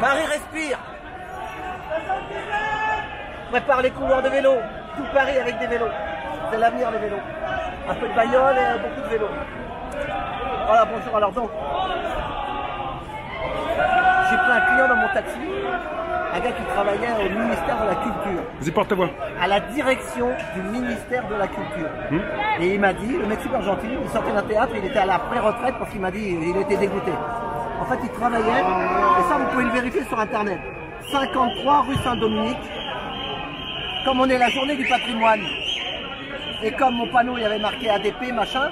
Paris respire. Prépare les couloirs de vélo. Tout Paris avec des vélos. C'est l'avenir, les vélos. Un peu de bagnole et beaucoup de vélos. Voilà, bonjour. Alors donc, j'ai pris un client dans mon taxi, un gars qui travaillait au ministère de la Culture. Vous êtes porte-voix? À la direction du ministère de la Culture. Et il m'a dit, le mec super gentil, il sortait d'un théâtre, il était à la pré-retraite parce qu'il m'a dit, il était dégoûté. En fait, il travaillait, et ça vous pouvez le vérifier sur internet, 53 rue Saint-Dominique, comme on est la journée du patrimoine. Et comme mon panneau, il y avait marqué ADP, machin,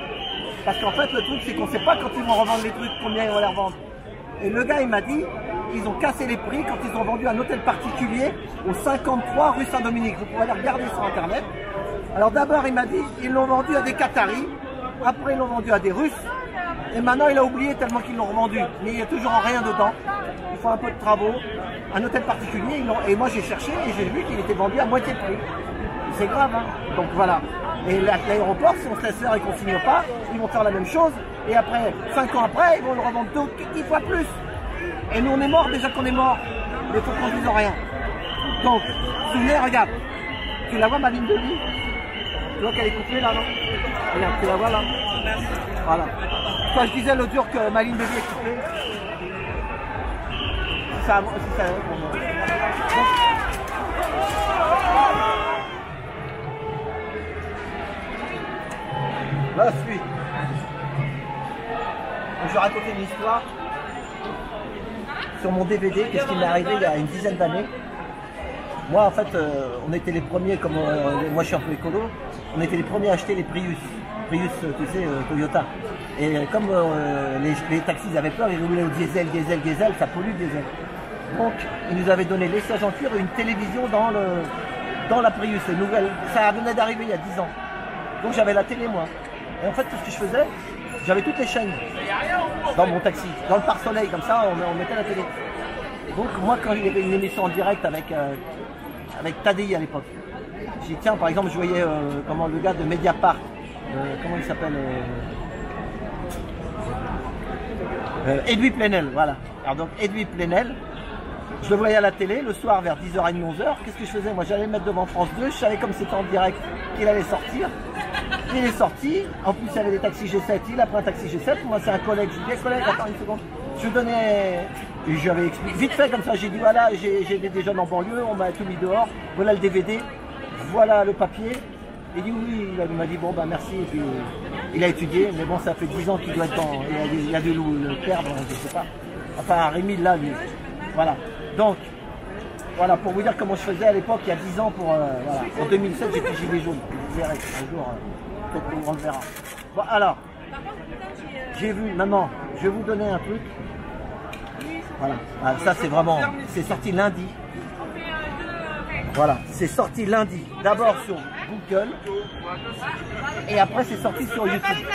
parce qu'en fait, le truc, c'est qu'on ne sait pas quand ils vont revendre les trucs, combien ils vont les revendre. Et le gars, il m'a dit, ils ont cassé les prix quand ils ont vendu un hôtel particulier au 53 rue Saint-Dominique. Vous pouvez aller regarder sur internet. Alors d'abord, il m'a dit, ils l'ont vendu à des Qataris, après ils l'ont vendu à des Russes, et maintenant il a oublié tellement qu'ils l'ont revendu. Mais il n'y a toujours rien dedans. Il faut un peu de travaux, un hôtel particulier, et moi j'ai cherché et j'ai vu qu'il était vendu à moitié prix. C'est grave, hein. Donc voilà. Et l'aéroport, si on se laisse faire et qu'on ne signe pas, ils vont faire la même chose. Et après, 5 ans après, ils vont le revendre 10 fois plus. Et nous, on est morts déjà qu'on est morts. Mais il faut qu'on dise rien. Donc, souvenez, regarde. Tu la vois, ma ligne de vie? Tu vois qu'elle est coupée là, non? Regarde, tu la vois là? Voilà. Quand je disais l'autre jour que ma ligne de vie est coupée, ça, pour moi. La suite. Je vais raconter une histoire sur mon DVD, qu'est-ce qui m'est arrivé il y a une dizaine d'années. Moi en fait, on était les premiers, comme moi je suis un peu écolo, on était les premiers à acheter les Prius. Prius, tu sais, Toyota. Et comme les taxis avaient peur, ils roulaient au diesel, ça pollue le diesel. Donc ils nous avaient donné les sièges en cuir et une télévision dans la Prius, les nouvelles. Ça venait d'arriver il y a 10 ans. Donc j'avais la télé moi. Et en fait, tout ce que je faisais, j'avais toutes les chaînes dans mon taxi, dans le pare-soleil, comme ça, on mettait la télé. Donc moi, quand il y avait une émission en direct avec Tadi à l'époque, j'ai dit tiens, par exemple, je voyais comment le gars de Mediapart, comment il s'appelle, Edoui Plenel, voilà. Alors donc Edoui Plenel, je le voyais à la télé le soir vers 10h30, 11h. Qu'est-ce que je faisais? Moi, j'allais le mettre devant France 2, je savais comme c'était en direct qu'il allait sortir. Il est sorti, en plus il y avait des taxis G7, il a pris un taxi G7, moi c'est un collègue, je lui dis collègue, attends une seconde, je donnais, j'avais expliqué, vite fait comme ça, j'ai dit voilà, j'ai des jeunes en banlieue, on m'a tout mis dehors, voilà le DVD, voilà le papier, il dit oui, il m'a dit bon bah merci, et puis il a étudié, mais bon ça fait 10 ans qu'il doit être dans, il a dû le perdre, je sais pas, enfin Rémi là lui, voilà, donc voilà pour vous dire comment je faisais à l'époque, il y a 10 ans pour, voilà, en 2007 j'étais gilet jaune, vous verrez un jour. On le verra. Bon alors, j'ai vu, maman, je vais vous donner un truc. Voilà, ah, ça c'est vraiment, c'est sorti lundi. Voilà, c'est sorti lundi. D'abord sur Google et après c'est sorti sur YouTube.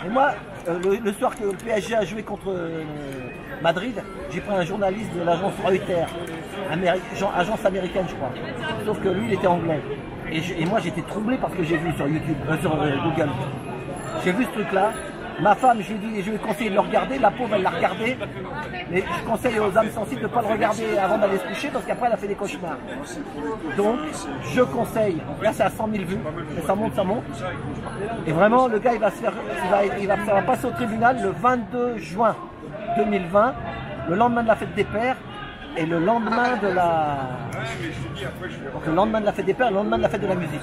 Et moi, le soir que le PSG a joué contre Madrid, j'ai pris un journaliste de l'agence Reuters, agence américaine je crois. Sauf que lui il était anglais. Et moi j'étais troublé parce que j'ai vu sur YouTube, sur Google. J'ai vu ce truc-là. Ma femme, je lui ai conseillé de le regarder. La pauvre, elle l'a regardé. Mais je conseille aux âmes sensibles de ne pas le regarder avant d'aller se coucher parce qu'après, elle a fait des cauchemars. Donc, je conseille. Là, c'est à 100 000 vues. Et ça monte, ça monte. Et vraiment, le gars, il va se faire, ça va passer au tribunal le 22 juin 2020, le lendemain de la fête des pères. Et le lendemain de la... Donc le lendemain de la fête des pères, le lendemain de la fête de la musique.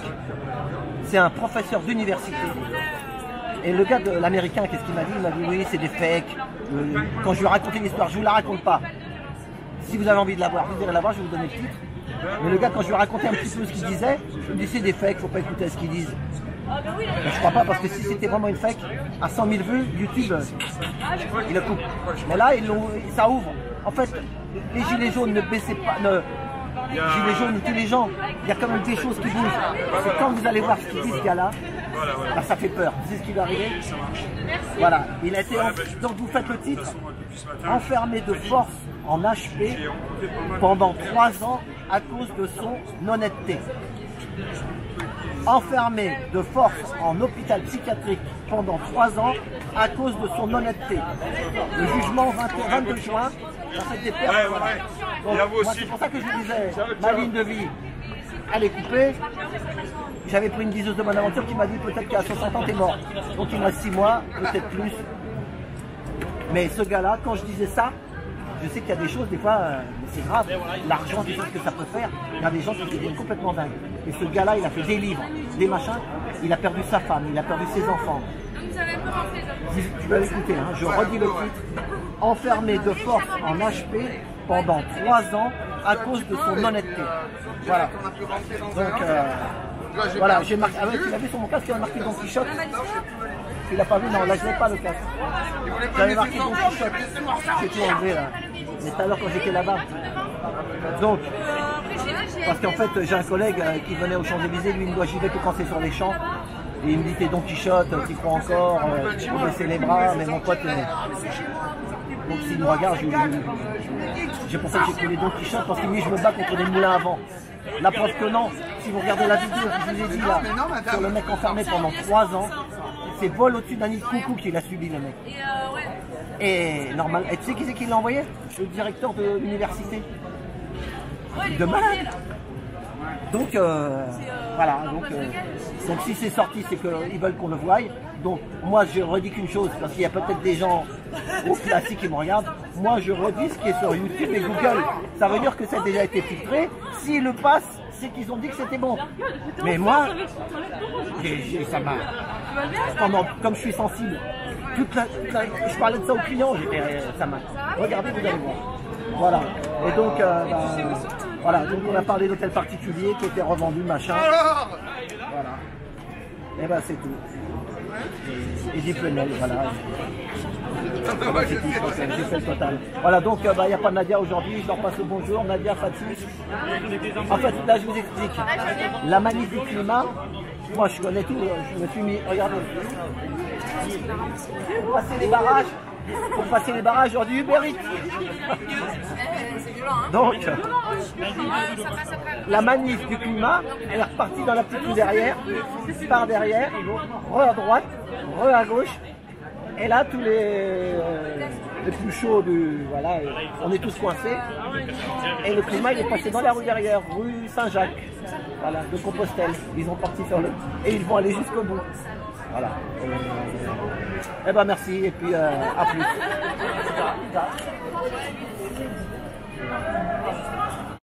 C'est un professeur d'université. Et le gars de l'américain, qu'est-ce qu'il m'a dit? Il m'a dit oui, c'est des fakes. Quand je lui ai raconté l'histoire, je ne vous la raconte pas. Si vous avez envie de la voir, vous irez la voir, je vais vous donner le titre. Mais le gars, quand je lui ai raconté un petit peu ce qu'il disait, il me dit c'est des fakes, il ne faut pas écouter ce qu'ils disent. Mais je crois pas, parce que si c'était vraiment une fake, à 100 000 vues, YouTube, il le coupe. Mais là, ça ouvre. En fait, les gilets jaunes ne baissaient pas, gilets jaunes, tous les gens, il y a quand même des choses qui bougent. C'est quand vous allez voir ce qu'il dit ce gars-là, bah, ça fait peur. Vous savez ce qui va arriver? Voilà, il a été, donc vous faites le titre, enfermé de force en HP pendant 3 ans à cause de son honnêteté. Enfermé de force en hôpital psychiatrique pendant 3 ans à cause de son honnêteté. Le jugement 22 juin, ça fait des pertes. Voilà. Donc, moi, c'est pour ça que je vous disais, ma ligne de vie, elle est coupée. J'avais pris une diseuse de bonne aventure qui m'a dit peut-être qu'à 60 ans t'es mort. Donc il me reste 6 mois, peut-être plus. Mais ce gars-là, quand je disais ça, je sais qu'il y a des choses, des fois, c'est grave. L'argent, des choses que ça peut faire, il y a des gens qui deviennent complètement dingues. Et ce gars-là, il a fait des livres, des machins, il a perdu sa femme, il a perdu ses enfants. Tu vas l'écouter, hein, je redis le titre. Enfermé de force en HP pendant 3 ans à cause de son honnêteté. Voilà. Donc, voilà, j'ai marqué. Ah ouais, tu l'as vu sur mon casque, il y a marqué Don Quichotte. Tu l'as pas vu? Non, là je n'ai pas le casque. J'avais marqué Don Quichotte. J'ai tout enlevé là. Mais tout à l'heure quand j'étais là-bas. Donc, parce qu'en fait, j'ai un collègue qui venait aux Champs-Élysées, lui, il me doit j'y vais que quand c'est sur les champs. Et il me dit, t'es Don Quichotte, tu crois encore, faut baisser les bras, mais mon pote, donc s'il me regarde, j'ai pour ça que j'ai pris les Don Quichotte, parce que lui, je me bats contre des moulins à vent. La preuve que non, si vous regardez la vidéo, je vous ai dit là, sur le mec enfermé pendant 3 ans, c'est vol au-dessus d'un nid de coucou qu'il a subi, le mec. Et normal, et tu sais qui c'est qui l'a envoyé? Le directeur de l'université. De malade. Donc voilà, donc si c'est sorti, c'est qu'ils veulent qu'on le voie. Donc moi je redis qu'une chose, parce qu'il y a peut-être des gens au classique qui me regardent, moi je redis ce qui est sur YouTube et Google. Ça veut dire que ça a déjà été filtré. S'ils le passent, c'est qu'ils ont dit que c'était bon. Mais moi, ça m'a... Comme je suis sensible, je parlais de ça aux clients, ça m'a... Regardez, vous allez voir. Voilà. Et donc, voilà, donc on a parlé d'hôtel particulier qui était revendu, machin. Voilà. Et ben c'est tout. Et des plenels, voilà. Voilà, c'est tout, j'ai fait le total. Voilà, donc il n'y a pas de Nadia aujourd'hui, je leur passe le bonjour. Nadia, Fatih. En fait, là je vous explique. La manif du climat, moi je connais tout, je me suis mis, regardez. Pour passer les barrages, j'aurais du Uber Eats. Donc, la manif du climat, elle est repartie dans la petite rue derrière, par derrière, re à droite, re à gauche. Et là, tous les plus chauds, voilà, on est tous coincés. Et le climat, il est passé dans la rue derrière, rue Saint-Jacques, voilà, de Compostelle. Ils ont parti sur le... Et ils vont aller jusqu'au bout. Voilà. Eh ben merci, et puis à plus.